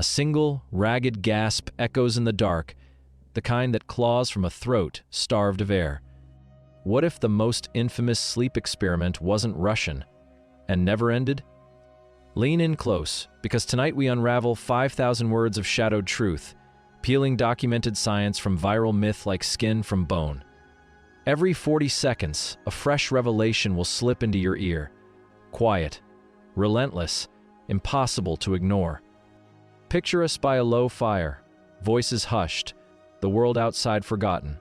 A single, ragged gasp echoes in the dark, the kind that claws from a throat starved of air. What if the most infamous sleep experiment wasn't Russian and never ended? Lean in close, because tonight we unravel 5,000 words of shadowed truth, peeling documented science from viral myth like skin from bone. Every 40 seconds, a fresh revelation will slip into your ear. Quiet, relentless, impossible to ignore. Picture us by a low fire, voices hushed, the world outside forgotten.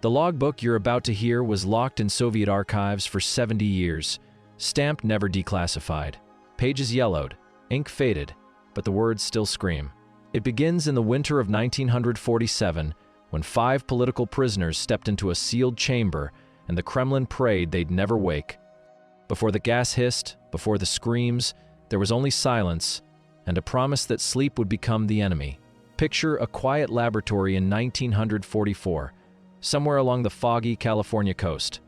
The logbook you're about to hear was locked in Soviet archives for 70 years, stamped never declassified. Pages yellowed, ink faded, but the words still scream. It begins in the winter of 1947, when 5 political prisoners stepped into a sealed chamber and the Kremlin prayed they'd never wake. Before the gas hissed, before the screams, there was only silence and a promise that sleep would become the enemy. Picture a quiet laboratory in 1944, somewhere along the foggy California coast.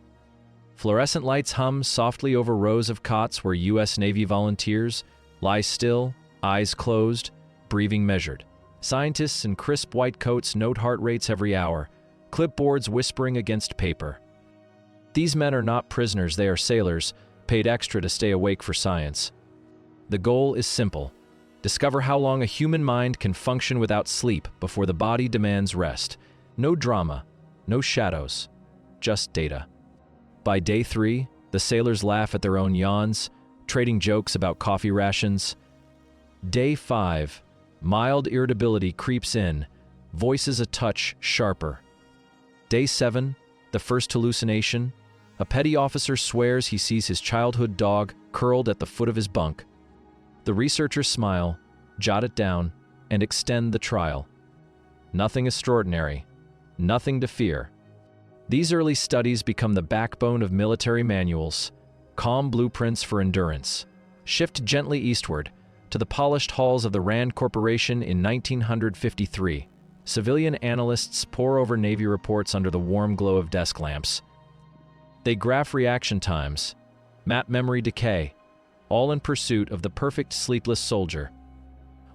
Fluorescent lights hum softly over rows of cots where U.S. Navy volunteers lie still, eyes closed, breathing measured. Scientists in crisp white coats note heart rates every hour, clipboards whispering against paper. These men are not prisoners, they are sailors, paid extra to stay awake for science. The goal is simple: discover how long a human mind can function without sleep before the body demands rest. No drama, no shadows, just data. By day 3, the sailors laugh at their own yawns, trading jokes about coffee rations. Day 5, mild irritability creeps in, voices a touch sharper. Day 7, the first hallucination. A petty officer swears he sees his childhood dog curled at the foot of his bunk. The researchers smile, jot it down, and extend the trial. Nothing extraordinary, nothing to fear. These early studies become the backbone of military manuals, calm blueprints for endurance. Shift gently eastward, to the polished halls of the Rand Corporation in 1953. Civilian analysts pore over Navy reports under the warm glow of desk lamps. They graph reaction times, map memory decay, all in pursuit of the perfect sleepless soldier.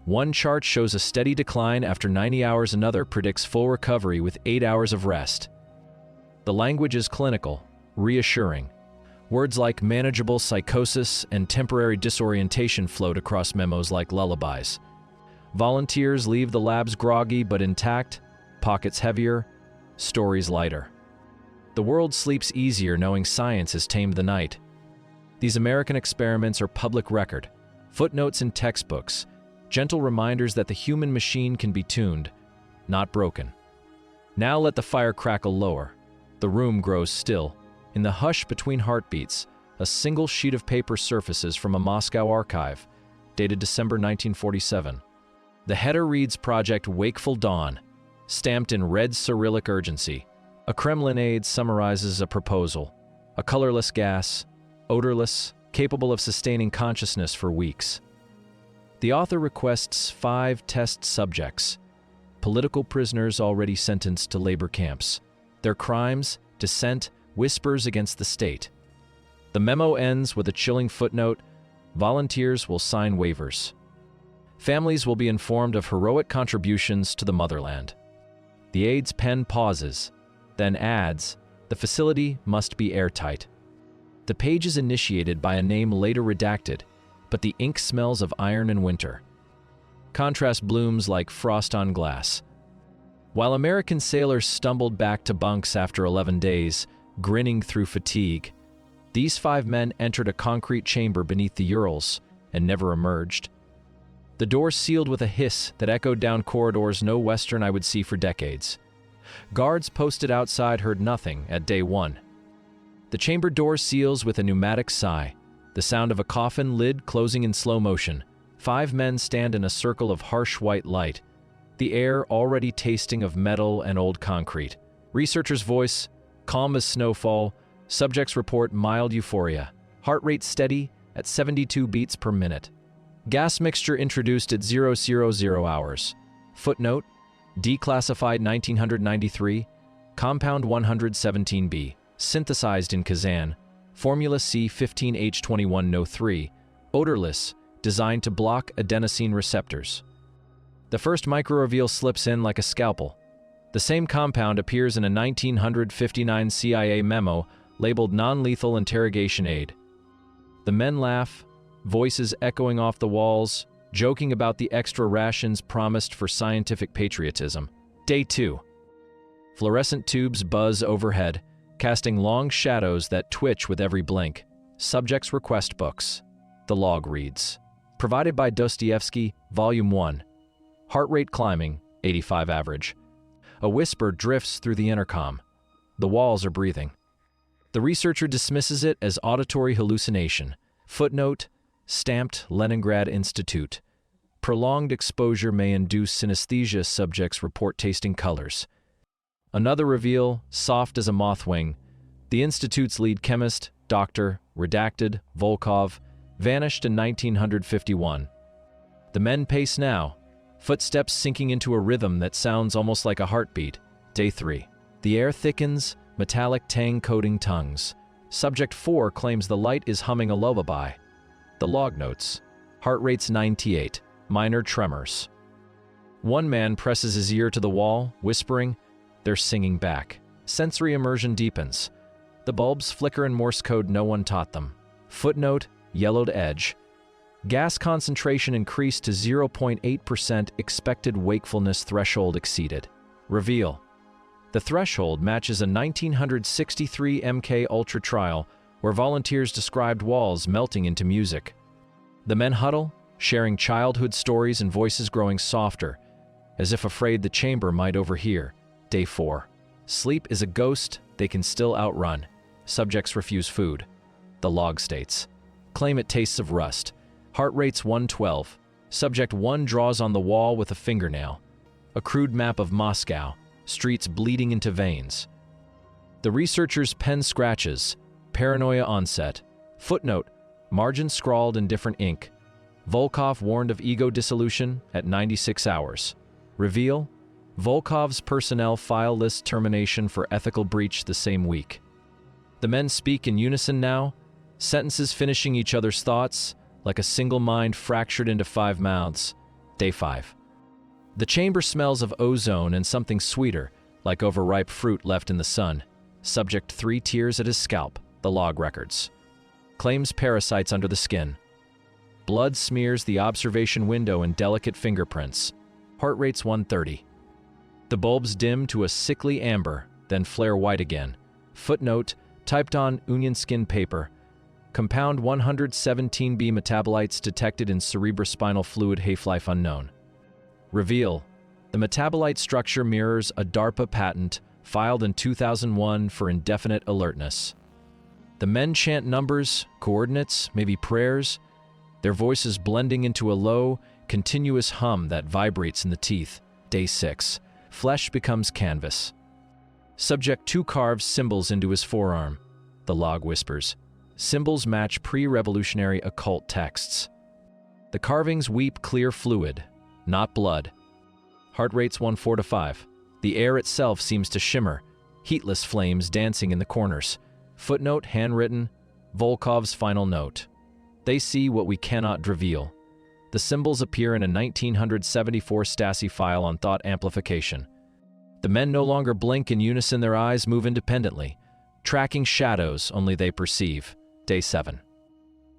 One chart shows a steady decline after 90 hours, another predicts full recovery with 8 hours of rest. The language is clinical, reassuring. Words like manageable psychosis and temporary disorientation float across memos like lullabies. Volunteers leave the labs groggy but intact, pockets heavier, stories lighter. The world sleeps easier knowing science has tamed the night. These American experiments are public record, footnotes in textbooks, gentle reminders that the human machine can be tuned, not broken. Now let the fire crackle lower. The room grows still. In the hush between heartbeats, a single sheet of paper surfaces from a Moscow archive, dated December 1947. The header reads Project Wakeful Dawn, stamped in red Cyrillic urgency. A Kremlin aide summarizes a proposal: a colorless gas, odorless, capable of sustaining consciousness for weeks. The author requests 5 test subjects, political prisoners already sentenced to labor camps. Their crimes, dissent, whispers against the state. The memo ends with a chilling footnote: volunteers will sign waivers. Families will be informed of heroic contributions to the motherland. The aide's pen pauses, then adds, the facility must be airtight. The page is initiated by a name later redacted, but the ink smells of iron and winter. Contrast blooms like frost on glass. While American sailors stumbled back to bunks after 11 days, grinning through fatigue, these 5 men entered a concrete chamber beneath the Urals and never emerged. The door sealed with a hiss that echoed down corridors no Western I would see for decades. Guards posted outside heard nothing at day 1. The chamber door seals with a pneumatic sigh, the sound of a coffin lid closing in slow motion. 5 men stand in a circle of harsh white light, the air already tasting of metal and old concrete. Researcher's voice, calm as snowfall. Subjects report mild euphoria. Heart rate steady at 72 beats per minute. Gas mixture introduced at 000 hours. Footnote: declassified 1993. Compound 117B. Synthesized in Kazan. Formula C15H21No3. Odorless. Designed to block adenosine receptors. The first micro-reveal slips in like a scalpel. The same compound appears in a 1959 CIA memo labeled non-lethal interrogation aid. The men laugh, voices echoing off the walls, joking about the extra rations promised for scientific patriotism. Day 2. Fluorescent tubes buzz overhead, casting long shadows that twitch with every blink. Subjects request books. The log reads. Provided by Dostoevsky, Volume 1. Heart rate climbing, 85 average. A whisper drifts through the intercom. The walls are breathing. The researcher dismisses it as auditory hallucination. Footnote, stamped Leningrad Institute. Prolonged exposure may induce synesthesia, subjects report tasting colors. Another reveal, soft as a moth wing. The Institute's lead chemist, Dr. Redacted, Volkov, vanished in 1951. The men pace now, footsteps sinking into a rhythm that sounds almost like a heartbeat. Day 3. The air thickens, metallic tang coating tongues. Subject 4 claims the light is humming a lullaby. The log notes. Heart rate's 98, minor tremors. One man presses his ear to the wall, whispering. They're singing back. Sensory immersion deepens. The bulbs flicker in Morse code no one taught them. Footnote, yellowed edge. Gas concentration increased to 0.8%, expected wakefulness threshold exceeded. Reveal. The threshold matches a 1963 MK Ultra trial where volunteers described walls melting into music. The men huddle, sharing childhood stories and voices growing softer, as if afraid the chamber might overhear. Day 4. Sleep is a ghost they can still outrun. Subjects refuse food. The log states. Claim it tastes of rust. Heart rate's 112. Subject 1 draws on the wall with a fingernail. A crude map of Moscow, streets bleeding into veins. The researcher's pen scratches. Paranoia onset. Footnote, margin scrawled in different ink. Volkov warned of ego dissolution at 96 hours. Reveal. Volkov's personnel file list termination for ethical breach the same week. The men speak in unison now, sentences finishing each other's thoughts, like a single mind fractured into 5 mouths. Day 5. The chamber smells of ozone and something sweeter, like overripe fruit left in the sun. Subject 3 tears at his scalp. The log records. Claims parasites under the skin. Blood smears the observation window in delicate fingerprints. Heart rate's 130. The bulbs dim to a sickly amber, then flare white again. Footnote, typed on onion skin paper. Compound 117B metabolites detected in cerebrospinal fluid, half-life unknown. Reveal. The metabolite structure mirrors a DARPA patent filed in 2001 for indefinite alertness. The men chant numbers, coordinates, maybe prayers, their voices blending into a low, continuous hum that vibrates in the teeth. Day 6. Flesh becomes canvas. Subject 2 carves symbols into his forearm. The log whispers. Symbols match pre-revolutionary occult texts. The carvings weep clear fluid, not blood. Heart rate's 145. The air itself seems to shimmer, heatless flames dancing in the corners. Footnote handwritten, Volkov's final note. They see what we cannot reveal. The symbols appear in a 1974 Stasi file on thought amplification. The men no longer blink in unison, their eyes move independently, tracking shadows only they perceive. Day 7.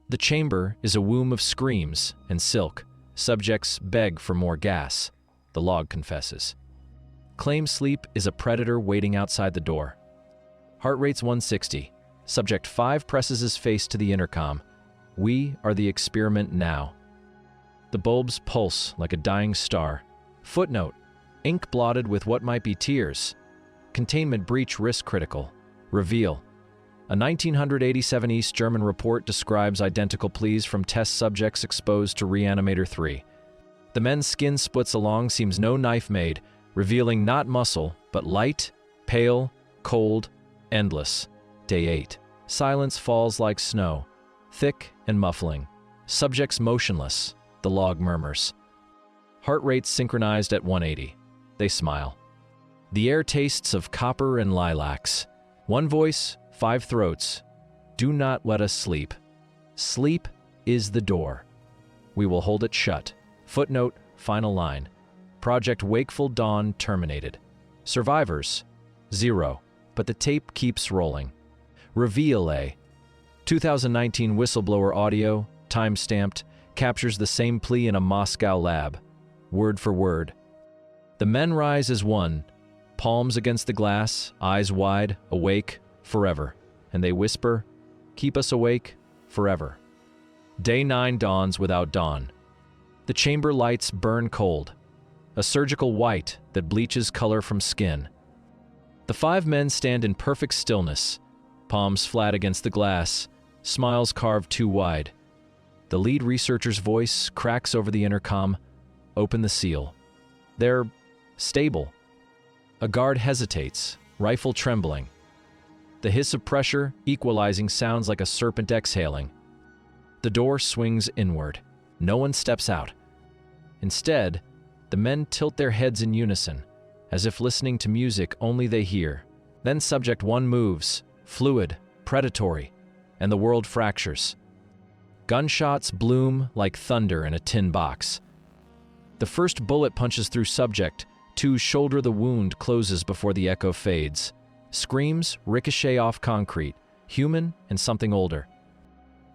The chamber is a womb of screams and silk. Subjects beg for more gas. The log confesses. Claim sleep is a predator waiting outside the door. Heart rate's 160. Subject 5 presses his face to the intercom. We are the experiment now. The bulbs pulse like a dying star. Footnote, ink blotted with what might be tears. Containment breach risk critical. Reveal. A 1987 East German report describes identical pleas from test subjects exposed to Reanimator 3. The men's skin splits along, seems no knife made, revealing not muscle, but light, pale, cold, endless. Day 8. Silence falls like snow, thick and muffling. Subjects motionless. The log murmurs. Heart rates synchronized at 180. They smile. The air tastes of copper and lilacs. One voice, 5 throats. Do not let us sleep. Sleep is the door. We will hold it shut. Footnote, final line. Project Wakeful Dawn terminated. Survivors? 0. But the tape keeps rolling. Eerily. 2019 whistleblower audio, time-stamped, captures the same plea in a Moscow lab, word for word. The men rise as one, palms against the glass, eyes wide, awake, forever. And they whisper, "Keep us awake, forever." Day 9 dawns without dawn. The chamber lights burn cold, a surgical white that bleaches color from skin. The 5 men stand in perfect stillness, palms flat against the glass, smiles carved too wide. The lead researcher's voice cracks over the intercom, "Open the seal." They're stable. A guard hesitates, rifle trembling. The hiss of pressure, equalizing, sounds like a serpent exhaling. The door swings inward. No one steps out. Instead, the men tilt their heads in unison, as if listening to music only they hear. Then Subject 1 moves, fluid, predatory, and the world fractures. Gunshots bloom like thunder in a tin box. The first bullet punches through Subject 2's shoulder. The wound closes before the echo fades. Screams ricochet off concrete, human and something older.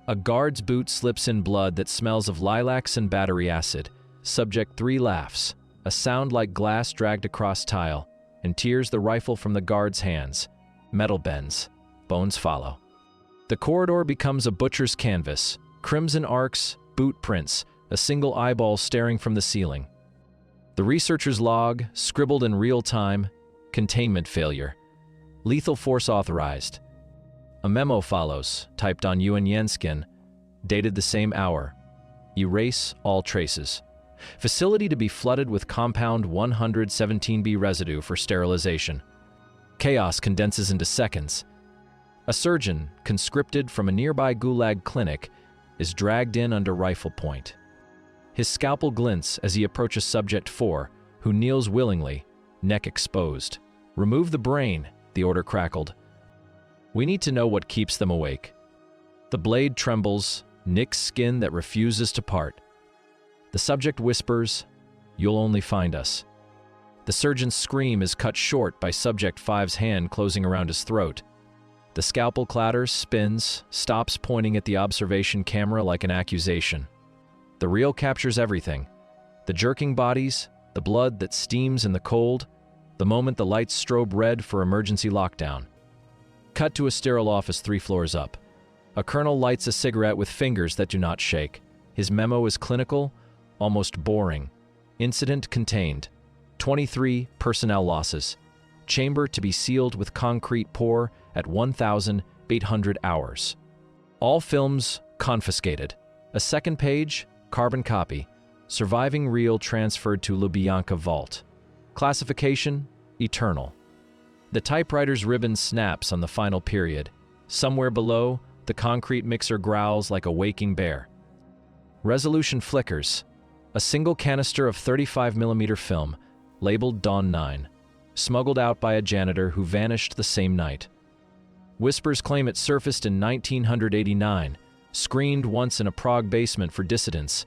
A guard's boot slips in blood that smells of lilacs and battery acid. Subject 3 laughs, a sound like glass dragged across tile, and tears the rifle from the guard's hands. Metal bends, bones follow. The corridor becomes a butcher's canvas, crimson arcs, boot prints, a single eyeball staring from the ceiling. The researcher's log, scribbled in real time, containment failure. Lethal force authorized. A memo follows, typed on Yuan Yenskin, dated the same hour. Erase all traces. Facility to be flooded with compound 117B residue for sterilization. Chaos condenses into seconds. A surgeon, conscripted from a nearby gulag clinic, is dragged in under rifle point. His scalpel glints as he approaches Subject 4, who kneels willingly, neck exposed. "Remove the brain," the order crackled. "We need to know what keeps them awake." The blade trembles, nicks skin that refuses to part. The subject whispers, "You'll only find us." The surgeon's scream is cut short by Subject 5's hand closing around his throat. The scalpel clatters, spins, stops, pointing at the observation camera like an accusation. The reel captures everything. The jerking bodies, the blood that steams in the cold, the moment the lights strobe red for emergency lockdown. Cut to a sterile office 3 floors up. A colonel lights a cigarette with fingers that do not shake. His memo is clinical, almost boring. Incident contained. 23 personnel losses. Chamber to be sealed with concrete pour at 1,800 hours. All films confiscated. A second page, carbon copy. Surviving reel transferred to Lubyanka vault. Classification, eternal. The typewriter's ribbon snaps on the final period. Somewhere below, the concrete mixer growls like a waking bear. Resolution flickers. A single canister of 35mm film, labeled Dawn 9, smuggled out by a janitor who vanished the same night. Whispers claim it surfaced in 1989, screened once in a Prague basement for dissidents.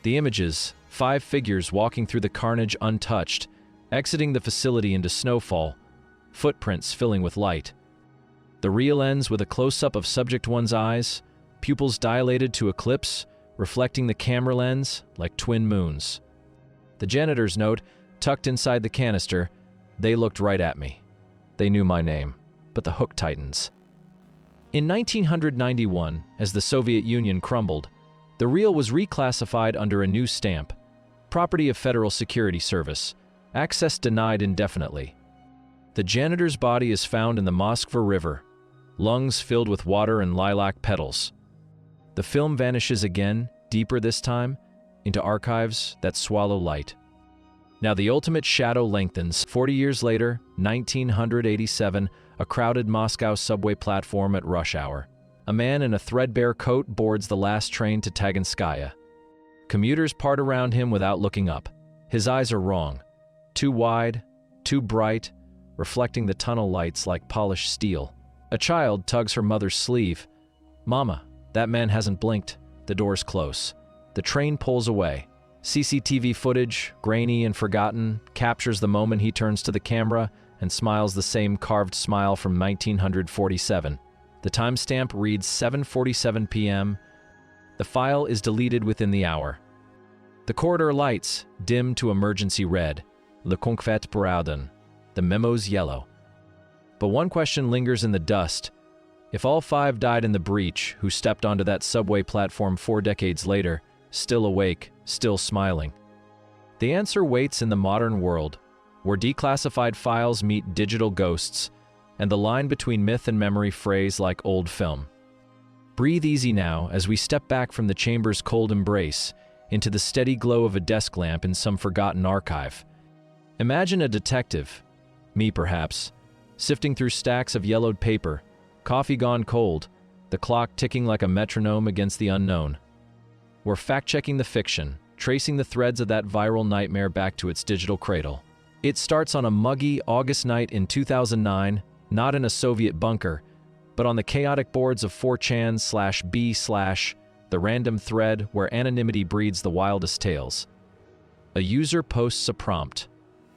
The images, 5 figures walking through the carnage untouched, exiting the facility into snowfall, footprints filling with light. The reel ends with a close-up of Subject 1's eyes, pupils dilated to eclipse, reflecting the camera lens like twin moons. The janitor's note, tucked inside the canister, "They looked right at me. They knew my name, but the hook tightens." In 1991, as the Soviet Union crumbled, the reel was reclassified under a new stamp, property of Federal Security Service, access denied indefinitely. The janitor's body is found in the Moskva River, lungs filled with water and lilac petals. The film vanishes again, deeper this time, into archives that swallow light. Now the ultimate shadow lengthens. 40 years later, 1987, a crowded Moscow subway platform at rush hour. A man in a threadbare coat boards the last train to Taganskaya. Commuters part around him without looking up. His eyes are wrong. Too wide, too bright, reflecting the tunnel lights like polished steel. A child tugs her mother's sleeve. "Mama, that man hasn't blinked." The door's close. The train pulls away. CCTV footage, grainy and forgotten, captures the moment he turns to the camera and smiles the same carved smile from 1947. The timestamp reads 7:47 p.m. The file is deleted within the hour. The corridor lights dim to emergency red, le concret brauden, the memos yellow. But one question lingers in the dust. If all 5 died in the breach, who stepped onto that subway platform 4 decades later, still awake, still smiling? The answer waits in the modern world, where declassified files meet digital ghosts, and the line between myth and memory frays like old film. Breathe easy now as we step back from the chamber's cold embrace into the steady glow of a desk lamp in some forgotten archive. Imagine a detective, me perhaps, sifting through stacks of yellowed paper, coffee gone cold, the clock ticking like a metronome against the unknown. We're fact-checking the fiction, tracing the threads of that viral nightmare back to its digital cradle. It starts on a muggy August night in 2009, not in a Soviet bunker, but on the chaotic boards of 4chan/b/, the random thread where anonymity breeds the wildest tales. A user posts a prompt.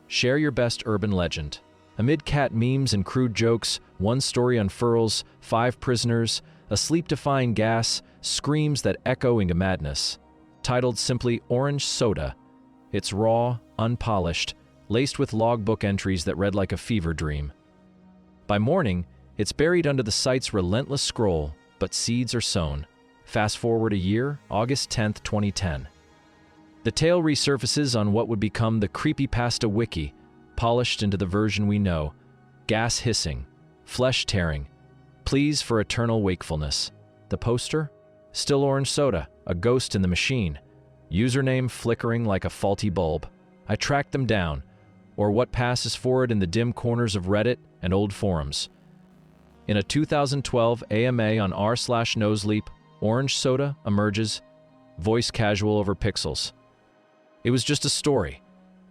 Share your best urban legend. Amid cat memes and crude jokes, one story unfurls, 5 prisoners, a sleep-defying gas, screams that echo into madness. Titled simply Orange Soda, it's raw, unpolished, laced with logbook entries that read like a fever dream. By morning, it's buried under the site's relentless scroll, but seeds are sown. Fast forward a year, August 10th, 2010. The tale resurfaces on what would become the Creepypasta wiki, polished into the version we know. Gas hissing, flesh tearing, pleas for eternal wakefulness. The poster? Still orange soda, a ghost in the machine. Username flickering like a faulty bulb. I tracked them down, or what passes for it in the dim corners of Reddit and old forums. In a 2012 AMA on r/noseleap, orange soda emerges, voice casual over pixels. It was just a story.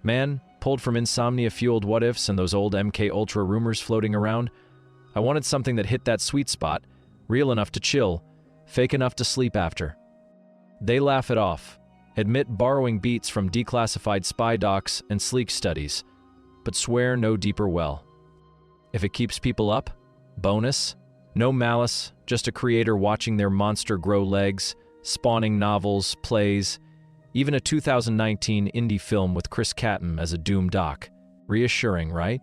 Man, pulled from insomnia-fueled what-ifs and those old MK Ultra rumors floating around. I wanted something that hit that sweet spot, real enough to chill, fake enough to sleep after. They laugh it off, admit borrowing beats from declassified spy docs and sleek studies, but swear no deeper well. If it keeps people up, bonus. No malice, just a creator watching their monster grow legs, spawning novels, plays, even a 2019 indie film with Chris Kattan as a doom doc. Reassuring, right?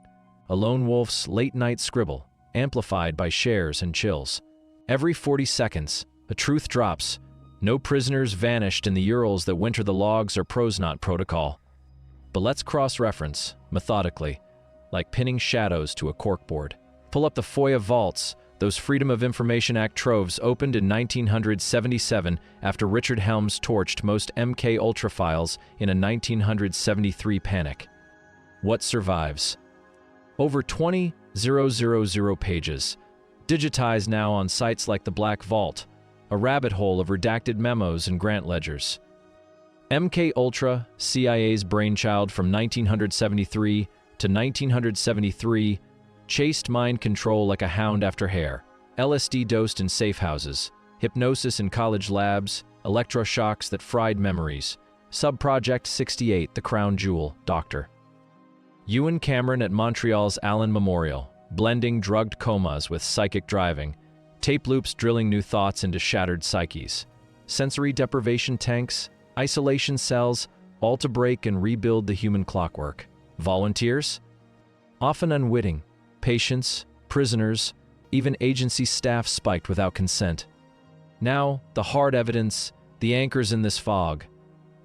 A lone wolf's late-night scribble, amplified by shares and chills. Every 40 seconds, a truth drops. No prisoners vanished in the Urals that winter the logs or Prosnot protocol. But let's cross-reference, methodically, like pinning shadows to a corkboard. Pull up the FOIA vaults, those Freedom of Information Act troves opened in 1977 after Richard Helms torched most MK Ultra files in a 1973 panic. What survives? Over 20,000 pages, digitized now on sites like the Black Vault, a rabbit hole of redacted memos and grant ledgers. MK Ultra, CIA's brainchild from 1973 to 1973, chased mind control like a hound after hare, LSD dosed in safe houses, hypnosis in college labs, electroshocks that fried memories. Subproject 68, the crown jewel, Dr. Ewan Cameron at Montreal's Allen Memorial, blending drugged comas with psychic driving, tape loops drilling new thoughts into shattered psyches, sensory deprivation tanks, isolation cells, all to break and rebuild the human clockwork. Volunteers? Often unwitting. Patients, prisoners, even agency staff spiked without consent. Now, the hard evidence, the anchors in this fog.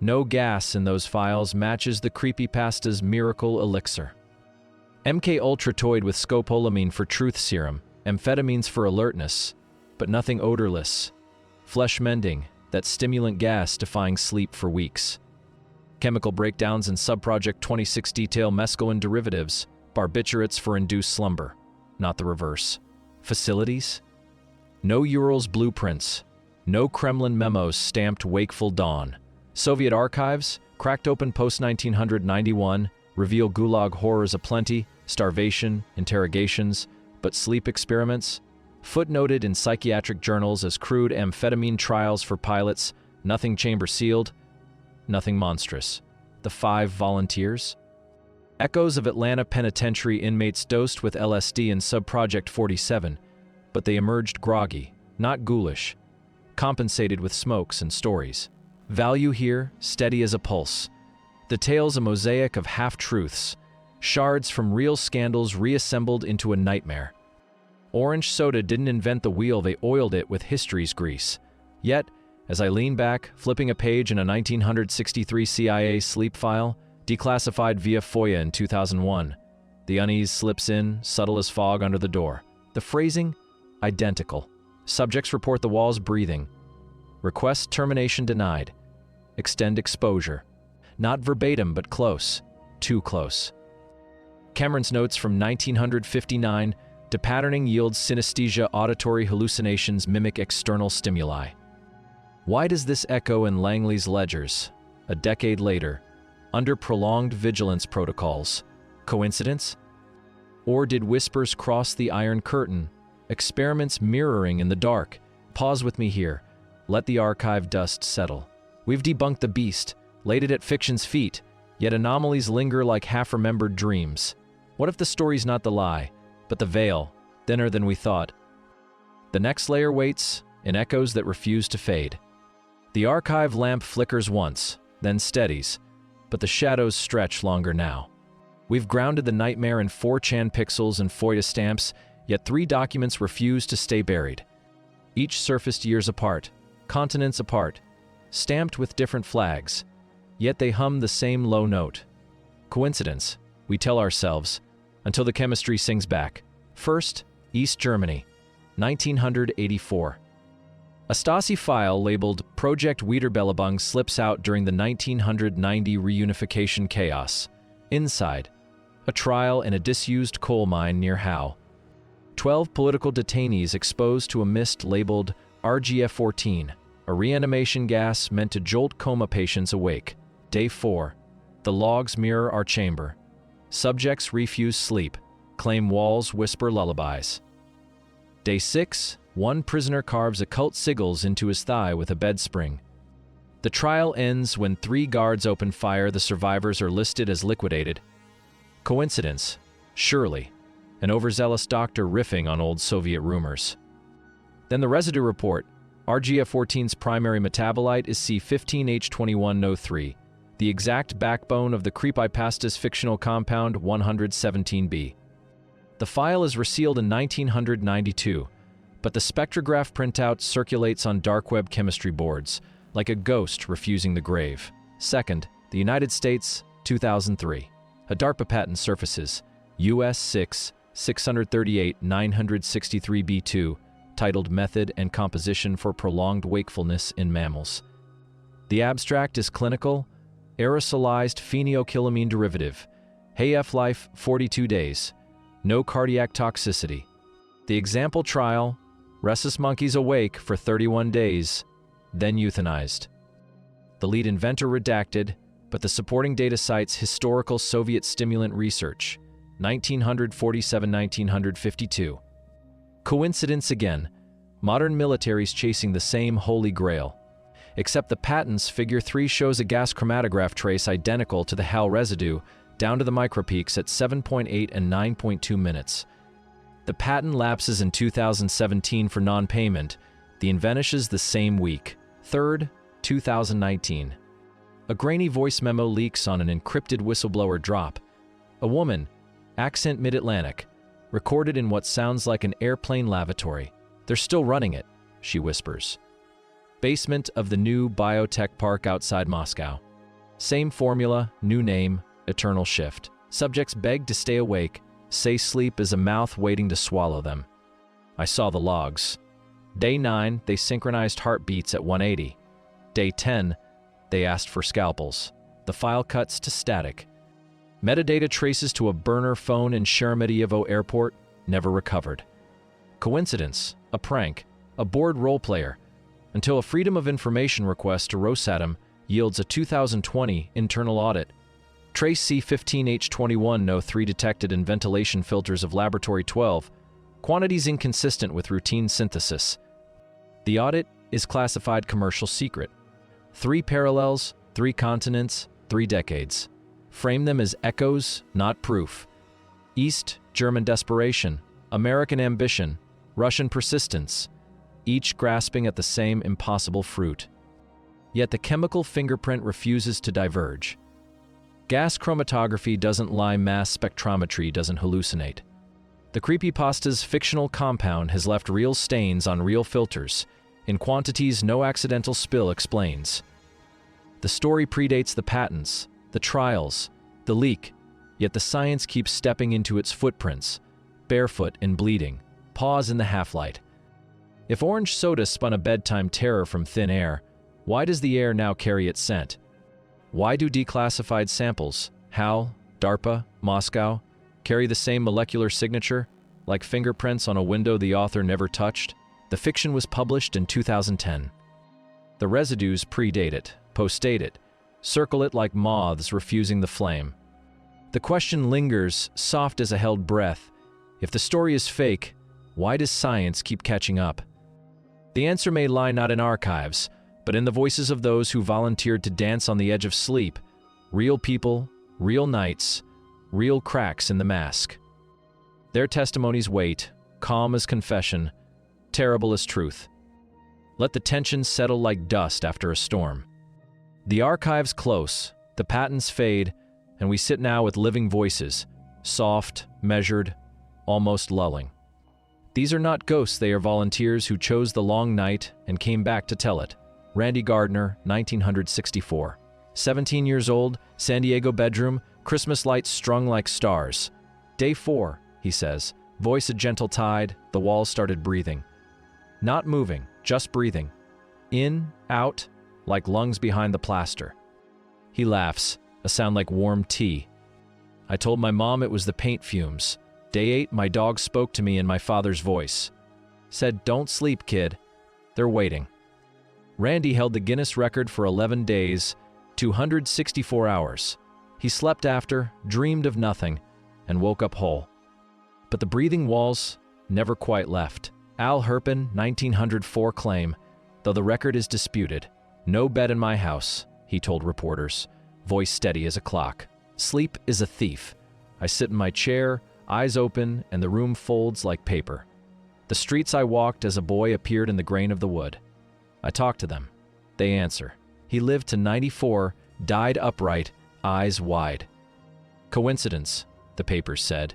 No gas in those files matches the Creepypasta's miracle elixir. MK Ultra toyed with scopolamine for truth serum, amphetamines for alertness, but nothing odorless. Flesh mending, that stimulant gas defying sleep for weeks. Chemical breakdowns in Subproject 26 detail mescaline derivatives, barbiturates for induced slumber, not the reverse. Facilities? No Urals blueprints, no Kremlin memos stamped wakeful dawn. Soviet archives, cracked open post-1991, reveal Gulag horrors aplenty, starvation, interrogations, but sleep experiments? Footnoted in psychiatric journals as crude amphetamine trials for pilots, nothing chamber-sealed. nothing monstrous. The 5 volunteers? Echoes of Atlanta penitentiary inmates dosed with LSD in Subproject 47, but they emerged groggy, not ghoulish, compensated with smokes and stories. Value here, steady as a pulse. The tale's a mosaic of half-truths, shards from real scandals reassembled into a nightmare. Orange soda didn't invent the wheel, they oiled it with history's grease. Yet, as I lean back, flipping a page in a 1963 CIA sleep file, declassified via FOIA in 2001, the unease slips in, subtle as fog under the door. The phrasing? Identical. Subjects report the walls breathing. Request termination denied. Extend exposure. Not verbatim, but close. Too close. Cameron's notes from 1959, depatterning yields synesthesia, auditory hallucinations mimic external stimuli. Why does this echo in Langley's ledgers, a decade later, under prolonged vigilance protocols? Coincidence? Or did whispers cross the Iron Curtain, experiments mirroring in the dark? Pause with me here. Let the archive dust settle. We've debunked the beast, laid it at fiction's feet, yet anomalies linger like half-remembered dreams. What if the story's not the lie, but the veil, thinner than we thought? The next layer waits, in echoes that refuse to fade. The archive lamp flickers once, then steadies, but the shadows stretch longer now. We've grounded the nightmare in 4chan pixels and FOIA stamps, yet 3 documents refuse to stay buried. Each surfaced years apart, continents apart, stamped with different flags, yet they hum the same low note. Coincidence, we tell ourselves, until the chemistry sings back. First, East Germany, 1984. A Stasi file labeled Project Wiederbelebung slips out during the 1990 reunification chaos. Inside, a trial in a disused coal mine near Hao. 12 political detainees exposed to a mist labeled RGF-14, a reanimation gas meant to jolt coma patients awake. Day 4. The logs mirror our chamber. Subjects refuse sleep, claim walls whisper lullabies. Day 6. One prisoner carves occult sigils into his thigh with a bed spring. The trial ends when 3 guards open fire. The survivors are listed as liquidated. Coincidence? Surely. An overzealous doctor riffing on old Soviet rumors. Then the residue report. RGF-14's primary metabolite is C15H21O3, the exact backbone of the Creepypasta's fictional compound 117B. The file is resealed in 1992, but the spectrograph printout circulates on dark web chemistry boards, like a ghost refusing the grave. Second, the United States, 2003. A DARPA patent surfaces, US 6-638-963b2, titled Method and Composition for Prolonged Wakefulness in Mammals. The abstract is clinical, aerosolized phenylkylamine derivative, half-life 42 days, no cardiac toxicity. The example trial, rhesus monkeys awake for 31 days, then euthanized. The lead inventor redacted, but the supporting data cites historical Soviet stimulant research, 1947-1952. Coincidence again, modern militaries chasing the same holy grail. Except the patent's figure 3 shows a gas chromatograph trace identical to the HAL residue, down to the micropeaks at 7.8 and 9.2 minutes. The patent lapses in 2017 for non-payment. The invention the same week. 3rd, 2019. A grainy voice memo leaks on an encrypted whistleblower drop. A woman, accent mid-Atlantic, recorded in what sounds like an airplane lavatory. They're still running it, she whispers. Basement of the new biotech park outside Moscow. Same formula, new name, eternal shift. Subjects beg to stay awake, say sleep is a mouth waiting to swallow them. I saw the logs. Day 9, they synchronized heartbeats at 180. Day 10, they asked for scalpels. The file cuts to static. Metadata traces to a burner phone in Sheremetyevo Airport, never recovered. Coincidence? A prank? A bored role player? Until a Freedom of Information request to Rosatom yields a 2020 internal audit. Trace C15H21O3 detected in ventilation filters of Laboratory 12, quantities inconsistent with routine synthesis. The audit is classified commercial secret. 3 parallels, 3 continents, 3 decades. Frame them as echoes, not proof. East, German desperation, American ambition, Russian persistence, each grasping at the same impossible fruit. Yet the chemical fingerprint refuses to diverge. Gas chromatography doesn't lie, mass spectrometry doesn't hallucinate. The creepypasta's fictional compound has left real stains on real filters, in quantities no accidental spill explains. The story predates the patents, the trials, the leak, yet the science keeps stepping into its footprints, barefoot and bleeding, paws in the half-light. If orange soda spun a bedtime terror from thin air, why does the air now carry its scent? Why do declassified samples, HAL, DARPA, Moscow, carry the same molecular signature, like fingerprints on a window the author never touched? The fiction was published in 2010. The residues predate it, postdate it, circle it like moths refusing the flame. The question lingers, soft as a held breath. If the story is fake, why does science keep catching up? The answer may lie not in archives, but in the voices of those who volunteered to dance on the edge of sleep. Real people, real nights, real cracks in the mask. Their testimonies wait, calm as confession, terrible as truth. Let the tension settle like dust after a storm. The archives close, the patents fade, and we sit now with living voices, soft, measured, almost lulling. These are not ghosts, they are volunteers who chose the long night and came back to tell it. Randy Gardner, 1964. 17 years old, San Diego bedroom, Christmas lights strung like stars. Day 4, he says, voice a gentle tide, the walls started breathing. Not moving, just breathing. In, out, like lungs behind the plaster. He laughs, a sound like warm tea. I told my mom it was the paint fumes. Day 8, my dog spoke to me in my father's voice. Said, "Don't sleep, kid. They're waiting." Randy held the Guinness record for 11 days, 264 hours. He slept after, dreamed of nothing, and woke up whole. But the breathing walls never quite left. Al Herpin, 1904 claim, though the record is disputed. No bed in my house, he told reporters, voice steady as a clock. Sleep is a thief. I sit in my chair, eyes open, and the room folds like paper. The streets I walked as a boy appeared in the grain of the wood. I talk to them. They answer. He lived to 94, died upright, eyes wide. Coincidence, the papers said.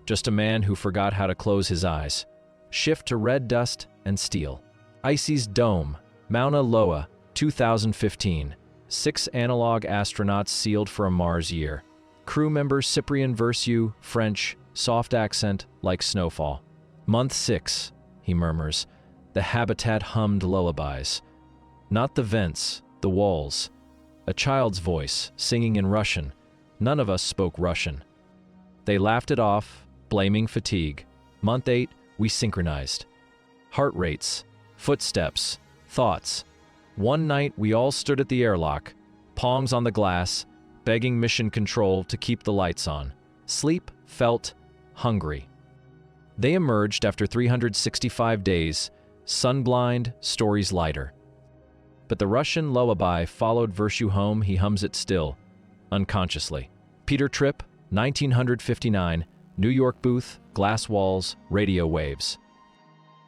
Just a man who forgot how to close his eyes. Shift to red dust and steel. Icy's Dome, Mauna Loa, 2015. 6 analog astronauts sealed for a Mars year. Crew member Cyprian Versu, French, soft accent like snowfall. Month 6, he murmurs. The habitat hummed lullabies. Not the vents, the walls. A child's voice, singing in Russian. None of us spoke Russian. They laughed it off, blaming fatigue. Month 8, we synchronized. Heart rates, footsteps, thoughts. One night, we all stood at the airlock, palms on the glass, begging mission control to keep the lights on. Sleep, felt, hungry. They emerged after 365 days, sunblind, stories lighter. But the Russian lullaby followed Versu home, he hums it still, unconsciously. Peter Tripp, 1959, New York booth, glass walls, radio waves.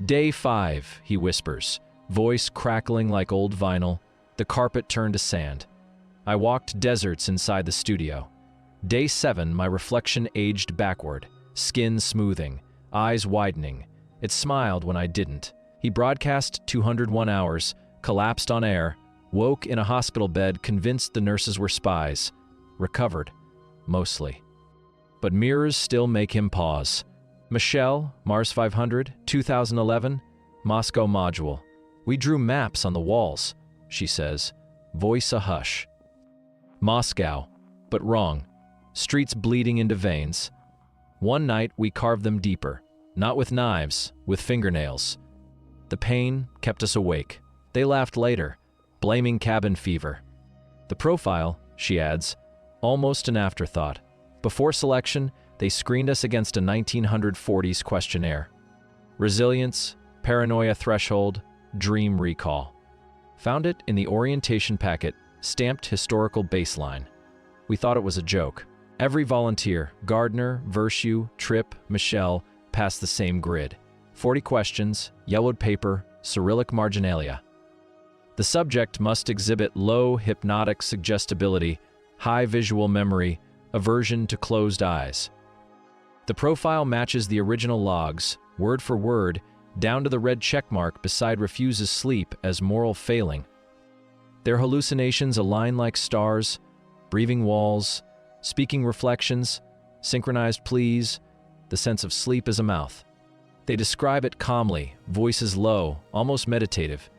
Day 5, he whispers, voice crackling like old vinyl, the carpet turned to sand. I walked deserts inside the studio. Day 7, my reflection aged backward, skin smoothing, eyes widening. It smiled when I didn't. He broadcast 201 hours, collapsed on air, woke in a hospital bed convinced the nurses were spies. Recovered, mostly. But mirrors still make him pause. Michelle, Mars 500, 2011, Moscow module. We drew maps on the walls, she says, voice a hush. Moscow, but wrong. Streets bleeding into veins. One night we carved them deeper, not with knives, with fingernails. The pain kept us awake. They laughed later, blaming cabin fever. The profile, she adds, almost an afterthought. Before selection, they screened us against a 1940s questionnaire. Resilience, paranoia threshold, dream recall. Found it in the orientation packet, stamped historical baseline. We thought it was a joke. Every volunteer, Gardner, Verschuw, Tripp, Michel, passed the same grid. 40 questions, yellowed paper, Cyrillic marginalia. The subject must exhibit low hypnotic suggestibility, high visual memory, aversion to closed eyes. The profile matches the original logs, word for word, down to the red checkmark beside refuses sleep as moral failing. Their hallucinations align like stars, breathing walls, speaking reflections, synchronized pleas, the sense of sleep as a mouth. They describe it calmly, voices low, almost meditative.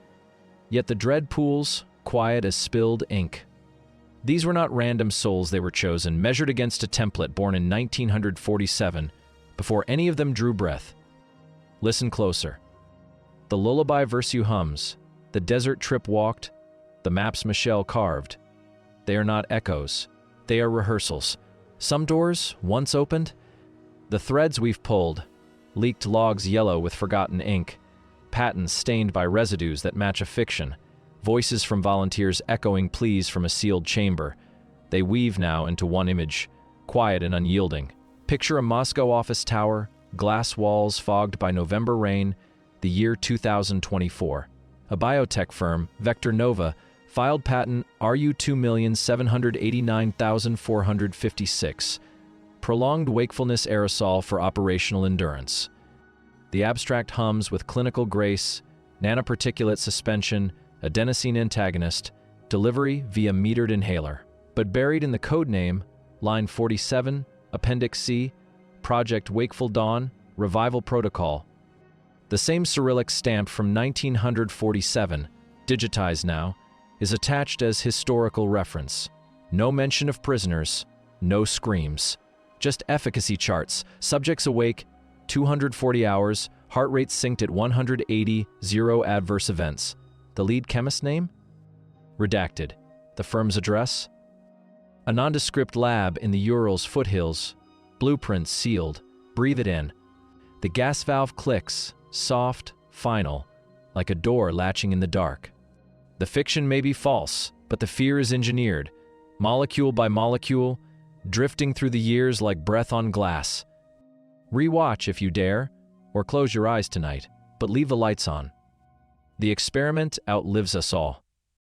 Yet the dread pools, quiet as spilled ink. These were not random souls. They were chosen, measured against a template born in 1947, before any of them drew breath. Listen closer. The lullaby Verschuw hums, the desert Tripp walked, the maps Michel carved. They are not echoes. They are rehearsals. Some doors, once opened, the threads we've pulled, leaked logs yellow with forgotten ink, patents stained by residues that match a fiction, voices from volunteers echoing pleas from a sealed chamber. They weave now into one image, quiet and unyielding. Picture a Moscow office tower, glass walls fogged by November rain, the year 2024. A biotech firm, Vector Nova, filed patent RU2,789,456, prolonged wakefulness aerosol for operational endurance. The abstract hums with clinical grace, nanoparticulate suspension, adenosine antagonist, delivery via metered inhaler. But buried in the code name, line 47, Appendix C, Project Wakeful Dawn, Revival Protocol. The same Cyrillic stamp from 1947, digitized now, is attached as historical reference. No mention of prisoners, no screams. Just efficacy charts, subjects awake, 240 hours, heart rate synced at 180, 0 adverse events. The lead chemist name? Redacted. The firm's address? A nondescript lab in the Urals foothills. Blueprints sealed. Breathe it in. The gas valve clicks, soft, final, like a door latching in the dark. The fiction may be false, but the fear is engineered, molecule by molecule, drifting through the years like breath on glass. Rewatch if you dare, or close your eyes tonight, but leave the lights on. The experiment outlives us all.